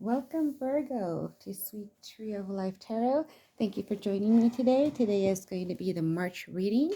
Welcome, Virgo, to Sweet Tree of Life Tarot. Thank you for joining me today. Today is going to be the March reading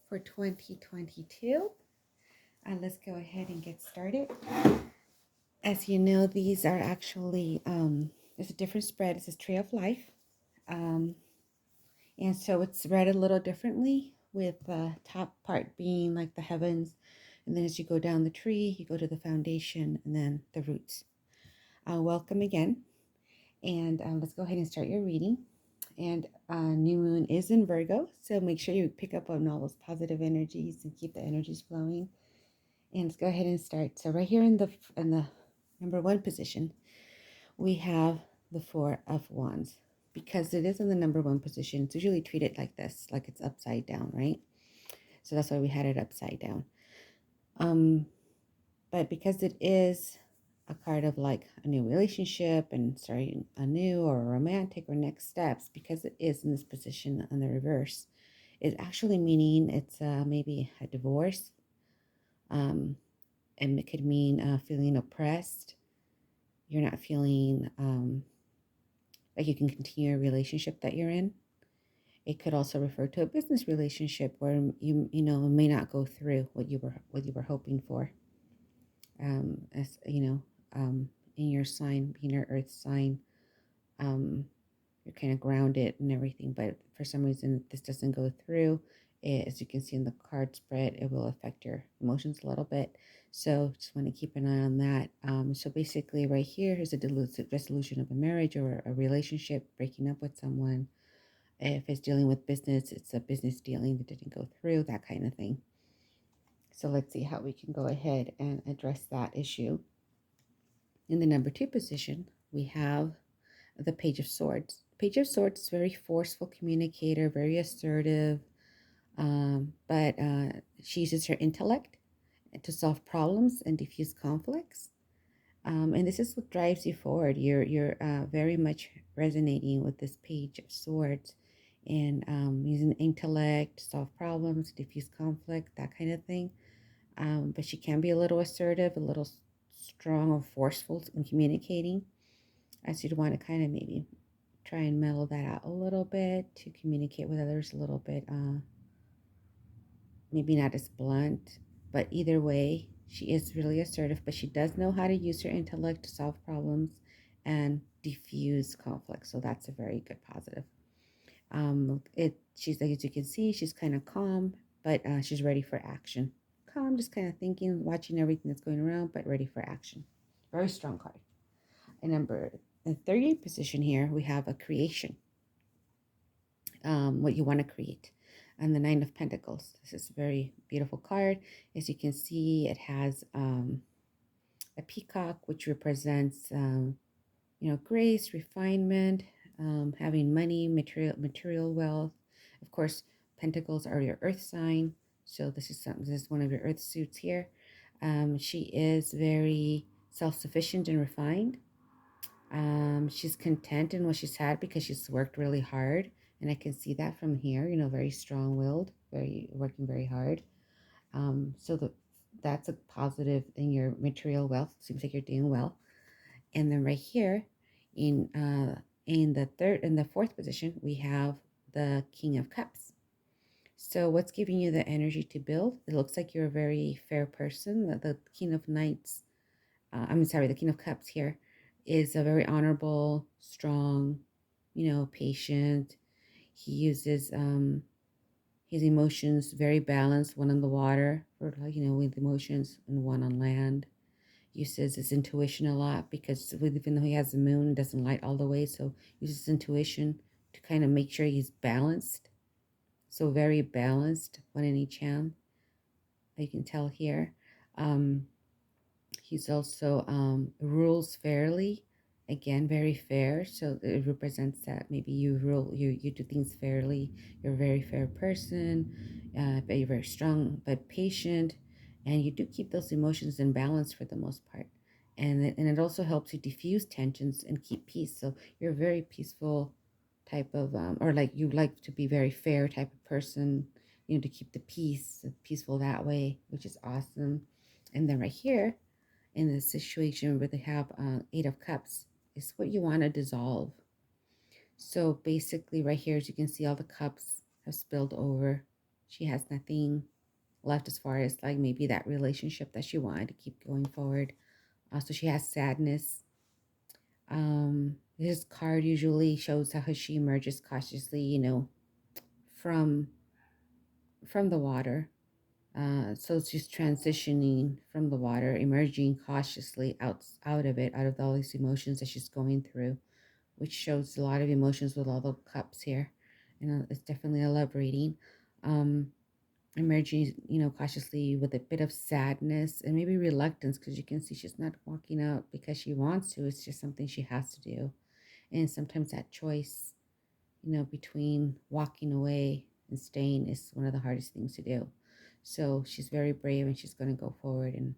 for 2022. Let's go ahead and get started. As you know, these are actually, it's a different spread. It's a Tree of Life. Um, and so it's read a little differently, with the top part being like the heavens. And then as you go down the tree, you go to the foundation and then the roots. Welcome again. And let's go ahead and start your reading. And new moon is in Virgo, so make sure you pick up on all those positive energies and keep the energies flowing. And let's go ahead and start. So right here in the number one position, we have the Four of Wands. Because it is in the number one position, it's usually treated like this, like it's upside down, right? So that's why we had it upside down. But because it is a card of like a new relationship and starting a new or a romantic or next steps, because it is in this position on the reverse, is actually meaning it's maybe a divorce. And it could mean feeling oppressed. You're not feeling like you can continue a relationship that you're in. It could also refer to a business relationship where you may not go through what you were hoping for. As you know, in your sign, being your earth sign, you're kind of grounded and everything, but for some reason this doesn't go through. As you can see in the card spread, it will affect your emotions a little bit, so just want to keep an eye on that. So basically right here is a resolution of a marriage or a relationship, breaking up with someone. If it's dealing with business, it's a business dealing that didn't go through, that kind of thing. So let's see how we can go ahead and address that issue. In the number two position, we have the Page of Swords. Page of Swords is very forceful communicator, very assertive, but she uses her intellect to solve problems and diffuse conflicts. And this is what drives you forward. You're very much resonating with this Page of Swords, and using intellect to solve problems, diffuse conflict, that kind of thing. But she can be a little assertive, a little strong or forceful in communicating. As you'd want to kind of maybe try and mellow that out a little bit to communicate with others a little bit, maybe not as blunt, but either way, she is really assertive, but she does know how to use her intellect to solve problems and diffuse conflict. So that's a very good positive. She's, as you can see, she's kind of calm, but she's ready for action. Calm, just kind of thinking, watching everything that's going around, but ready for action. Very strong card. And the 30th position here, we have a creation. What you want to create. And the Nine of Pentacles. This is a very beautiful card. As you can see, it has a peacock, which represents grace, refinement, having money, material wealth. Of course, Pentacles are your earth sign, so this is one of your earth suits here. She is very self-sufficient and refined. She's content in what she's had because she's worked really hard, and I can see that from here. Very strong-willed, very working very hard. So that's a positive in your material wealth. Seems like you're doing well. And then right here, in the fourth position, we have the King of Cups. So what's giving you the energy to build? It looks like you're a very fair person. The King of Knights, the King of Cups here is a very honorable, strong, patient. He uses his emotions very balanced, one on the water, or with emotions, and one on land. Uses his intuition a lot because even though he has the moon, it doesn't light all the way, so uses his intuition to kind of make sure he's balanced. So very balanced, one in each hand. You can tell here. He's also rules fairly. Again, very fair. So it represents that maybe you do things fairly. You're a very fair person, but you're very strong, but patient, and you do keep those emotions in balance for the most part. And it also helps you diffuse tensions and keep peace. So you're a very peaceful type of, or like you like to be very fair type of person, to keep the peace, peaceful that way, which is awesome. And then right here, in this situation where they have Eight of Cups, is what you want to dissolve. So basically right here, as you can see, all the cups have spilled over. She has nothing left as far as like maybe that relationship that she wanted to keep going forward. So she has sadness. This card usually shows how she emerges cautiously, from the water. So she's transitioning from the water, emerging cautiously out of it, out of all these emotions that she's going through, which shows a lot of emotions with all the cups here. It's definitely a love reading. Emerging, cautiously with a bit of sadness and maybe reluctance, because you can see she's not walking out because she wants to. It's just something she has to do. And sometimes that choice, between walking away and staying is one of the hardest things to do. So she's very brave and she's going to go forward. And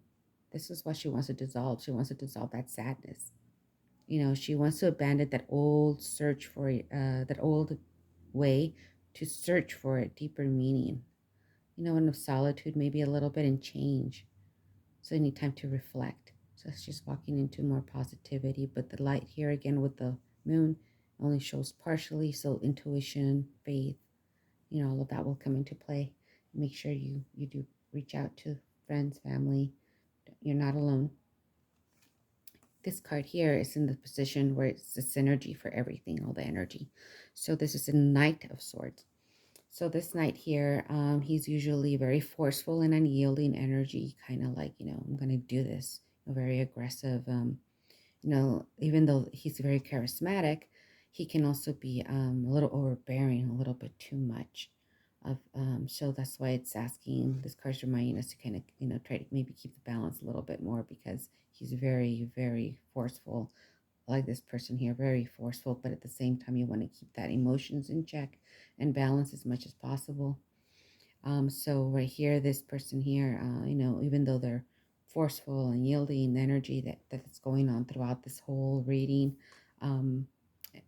this is what she wants to dissolve. She wants to dissolve that sadness. She wants to abandon that old search for that old way to search for a deeper meaning. And of solitude, maybe a little bit, and change. So you need time to reflect. So it's just walking into more positivity. But the light here again with the moon only shows partially. So intuition, faith, all of that will come into play. Make sure you do reach out to friends, family. You're not alone. This card here is in the position where it's the synergy for everything, all the energy. So this is a Knight of Swords. So this knight here, he's usually very forceful and unyielding energy, kind of like, I'm going to do this, very aggressive. Even though he's very charismatic, he can also be a little overbearing, a little bit too much. So that's why it's asking, this card's reminding us to kind of, try to maybe keep the balance a little bit more, because he's very, very forceful, like this person here, very forceful, but at the same time, you want to keep that emotions in check and balance as much as possible. So right here, this person here, even though they're forceful and yielding energy that's going on throughout this whole reading, um,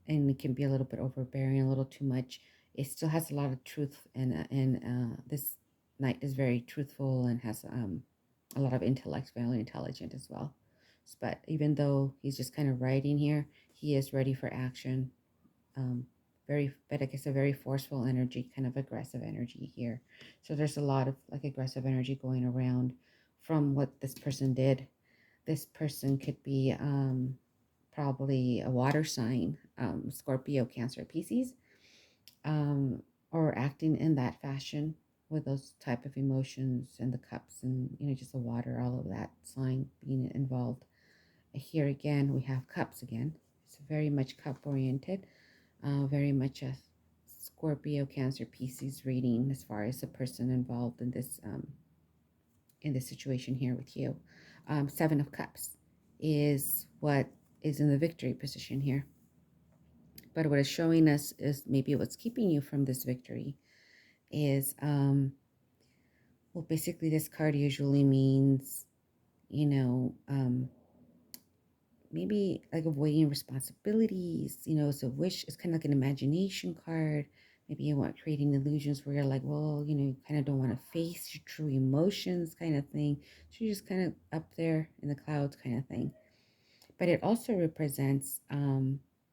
and it can be a little bit overbearing, a little too much. It still has a lot of truth, and this knight is very truthful and has a lot of intellect, very intelligent as well. But even though he's just kind of writing here, he is ready for action. But I guess a very forceful energy, kind of aggressive energy here. So there's a lot of like aggressive energy going around from what this person did. This person could be probably a water sign, Scorpio, Cancer, Pisces, or acting in that fashion with those type of emotions and the cups and just the water, all of that sign being involved. Here again, we have cups again. It's very much cup oriented, very much a Scorpio, Cancer, Pisces reading as far as the person involved in this situation here with you. Seven of Cups is what is in the victory position here. But what it's showing us is maybe what's keeping you from this victory is, well, basically this card usually means, maybe like avoiding responsibilities, it's a wish, it's kind of like an imagination card. Maybe you want creating illusions where you're like, well, you kind of don't want to face your true emotions kind of thing. So you're just kind of up there in the clouds kind of thing. But it also represents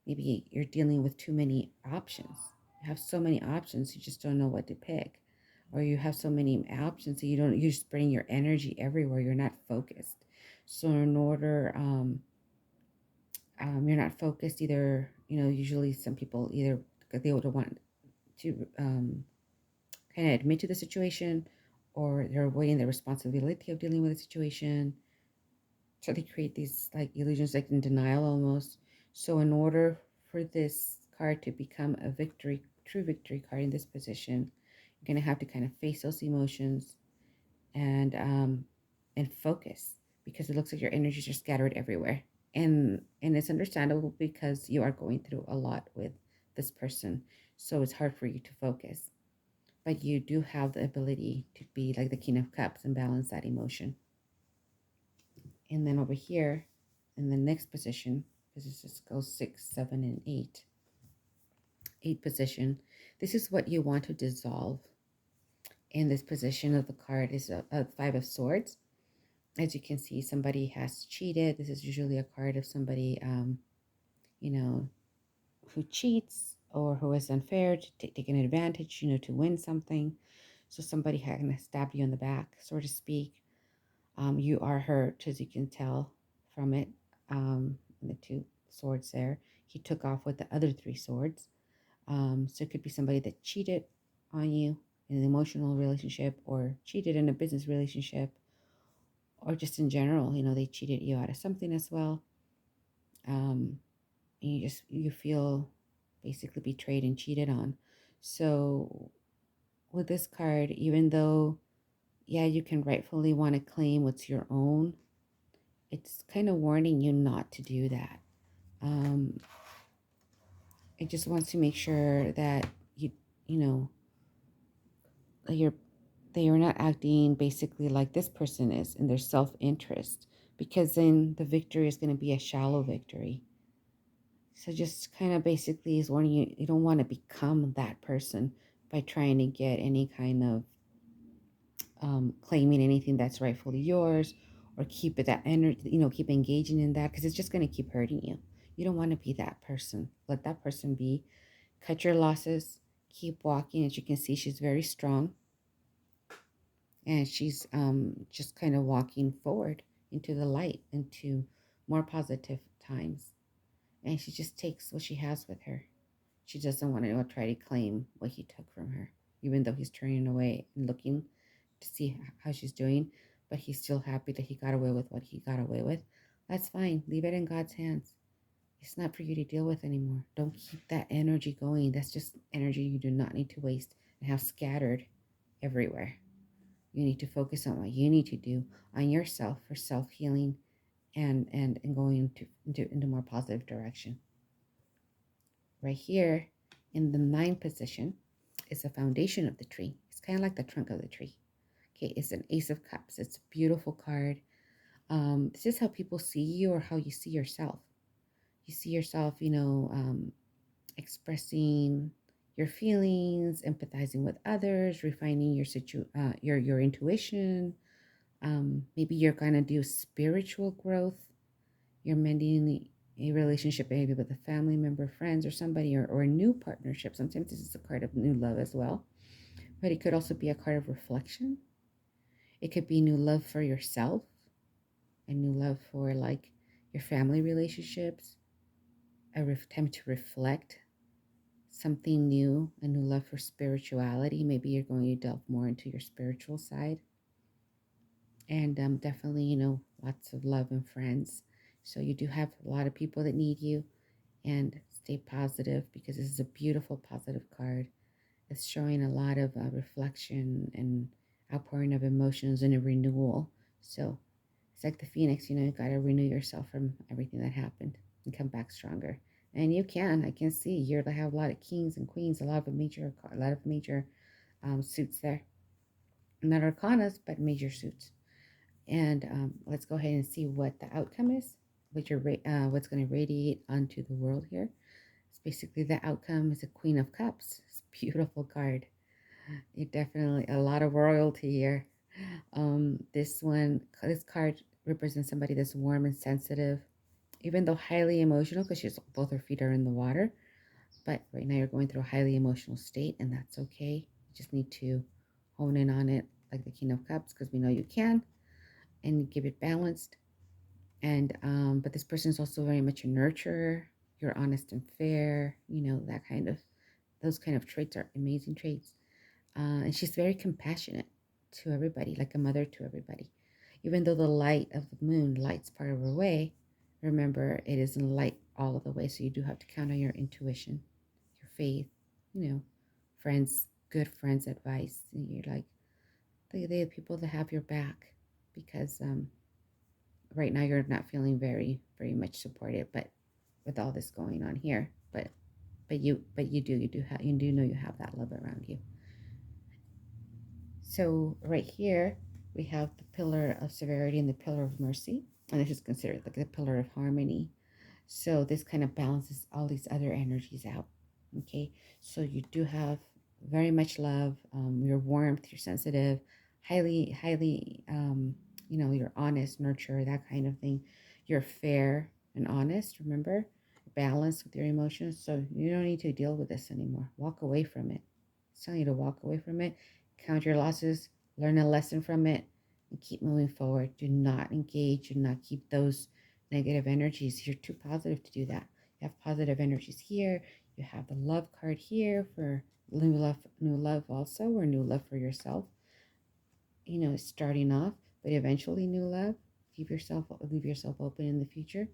maybe you're dealing with too many options. You have so many options, you just don't know what to pick. Or you have so many options that you're spreading your energy everywhere. You're not focused. So in order, you're not focused either. Usually some people either they would want to kind of admit to the situation, or they're avoiding the responsibility of dealing with the situation. So they create these like illusions, like in denial almost. So in order for this card to become a victory, true victory card in this position, you're going to have to kind of face those emotions and focus, because it looks like your energies are scattered everywhere. And it's understandable because you are going through a lot with this person. So it's hard for you to focus. But you do have the ability to be like the King of Cups and balance that emotion. And then over here, in the next position, because this just goes 6, 7, and 8. 8 position. This is what you want to dissolve. In this position of the card is a 5 of Swords. As you can see, somebody has cheated. This is usually a card of somebody, you know, who cheats or who is unfair, to take an advantage, to win something. So somebody kind of stabbed you in the back, so to speak. You are hurt, as you can tell from it. The two swords there. He took off with the other three swords. So it could be somebody that cheated on you in an emotional relationship, or cheated in a business relationship, or just in general. They cheated you out of something as well. And you feel basically betrayed and cheated on. So with this card, even though, yeah, you can rightfully want to claim what's your own, it's kind of warning you not to do that. It just wants to make sure that you know you're they are not acting basically like this person is in their self-interest, because then the victory is going to be a shallow victory. So just kind of basically is warning you, you don't want to become that person by trying to get any kind of claiming anything that's rightfully yours, or keep it that energy, keep engaging in that, because it's just going to keep hurting you. You don't want to be that person. Let that person be. Cut your losses. Keep walking. As you can see, she's very strong, and she's just kind of walking forward into the light, into more positive times. And she just takes what she has with her. She doesn't want to try to claim what he took from her, even though he's turning away and looking to see how she's doing. But he's still happy that he got away with what he got away with. That's fine. Leave it in God's hands. It's not for you to deal with anymore. Don't keep that energy going. That's just energy you do not need to waste and have scattered everywhere. You need to focus on what you need to do on yourself for self-healing, and going into more positive direction. Right here in the 9 position is the foundation of the tree. It's kind of like the trunk of the tree. Okay, it's an Ace of Cups. It's a beautiful card. This is how people see you, or how you see yourself. You see yourself, expressing your feelings, empathizing with others, refining your intuition. Maybe you're gonna do spiritual growth. You're mending a relationship, maybe with a family member, friends, or somebody, or a new partnership. Sometimes this is a card of new love as well, but it could also be a card of reflection. It could be new love for yourself, and new love for like your family relationships, time to reflect something new, a new love for spirituality. Maybe you're going to delve more into your spiritual side. And definitely, lots of love and friends. So you do have a lot of people that need you. And stay positive, because this is a beautiful positive card. It's showing a lot of reflection and outpouring of emotions and a renewal. So it's like the phoenix, you got to renew yourself from everything that happened and come back stronger. And you can. I can see you have a lot of kings and queens, a lot of major suits there. Not arcanas, but major suits. And let's go ahead and see what the outcome is, what's going to radiate onto the world here. It's basically the outcome is a Queen of Cups. It's a beautiful card. It definitely a lot of royalty here. This card represents somebody that's warm and sensitive, even though highly emotional, because both her feet are in the water. But right now you're going through a highly emotional state, and that's okay. You just need to hone in on it, like the King of Cups, because we know you can, and give it balanced. And but this person is also very much a nurturer. You're honest and fair. Those kind of traits are amazing traits. And she's very compassionate to everybody, like a mother to everybody. Even though the light of the moon lights part of her way, remember it isn't light all of the way. So you do have to count on your intuition, your faith, friends, good friends' advice. And you're like, they're the people that have your back, because right now you're not feeling very, very much supported, but with all this going on here, but you do know you have that love around you. So right here we have the pillar of severity and the pillar of mercy, and this is considered like the pillar of harmony. So this kind of balances all these other energies out. Okay, so you do have very much love. Your warmth, you're sensitive, highly you're honest, nurture, that kind of thing. You're fair and honest, remember? Balanced with your emotions. So you don't need to deal with this anymore. Walk away from it. It's telling you to walk away from it, count your losses, learn a lesson from it, and keep moving forward. Do not engage, do not keep those negative energies. You're too positive to do that. You have positive energies here. You have the love card here for new love also, or new love for yourself. Starting off, but eventually new love. Leave yourself open in the future.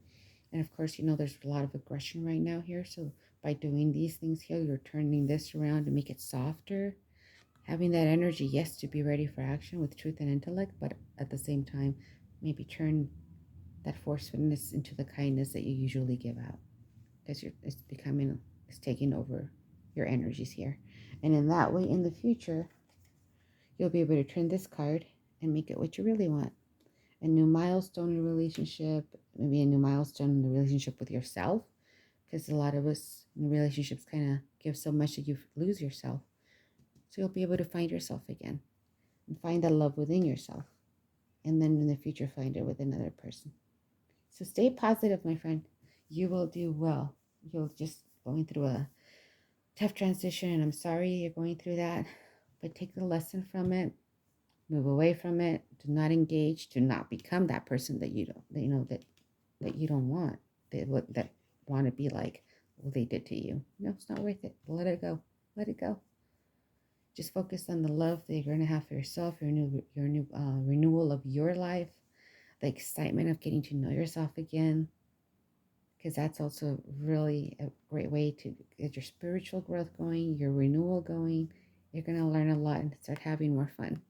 And of course, there's a lot of aggression right now here. So by doing these things here, you're turning this around to make it softer. Having that energy, yes, to be ready for action with truth and intellect, but at the same time, maybe turn that forcefulness into the kindness that you usually give out. Because it's taking over your energies here. And in that way, in the future, you'll be able to turn this card and make it what you really want. A new milestone in a relationship, maybe a new milestone in the relationship with yourself, because a lot of us in relationships kind of give so much that you lose yourself. So you'll be able to find yourself again and find that love within yourself. And then in the future, find it with another person. So stay positive, my friend. You will do well. You're just going through a tough transition, and I'm sorry you're going through that. But take the lesson from it. Move away from it. Do not engage. Do not become that person that you don't that you don't want. That want to be like what they did to you. No, it's not worth it. Let it go. Let it go. Just focus on the love that you're gonna have for yourself. Your new renewal of your life. The excitement of getting to know yourself again, because that's also really a great way to get your spiritual growth going, your renewal going. You're gonna learn a lot and start having more fun.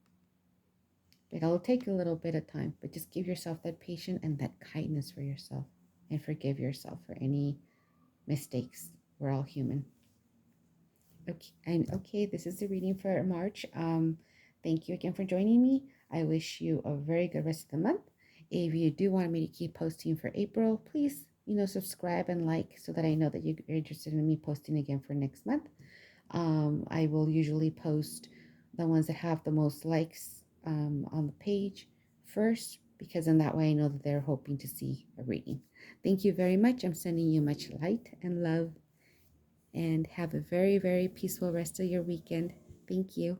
It'll take a little bit of time, but just give yourself that patience and that kindness for yourself, and forgive yourself for any mistakes. We're all human. Okay, this is the reading for March. Thank you again for joining me. I wish you a very good rest of the month. If you do want me to keep posting for April, please, subscribe and like so that I know that you're interested in me posting again for next month. I will usually post the ones that have the most likes on the page first, because in that way I know that they're hoping to see a reading. Thank you very much. I'm sending you much light and love, and have a very, very peaceful rest of your weekend. Thank you.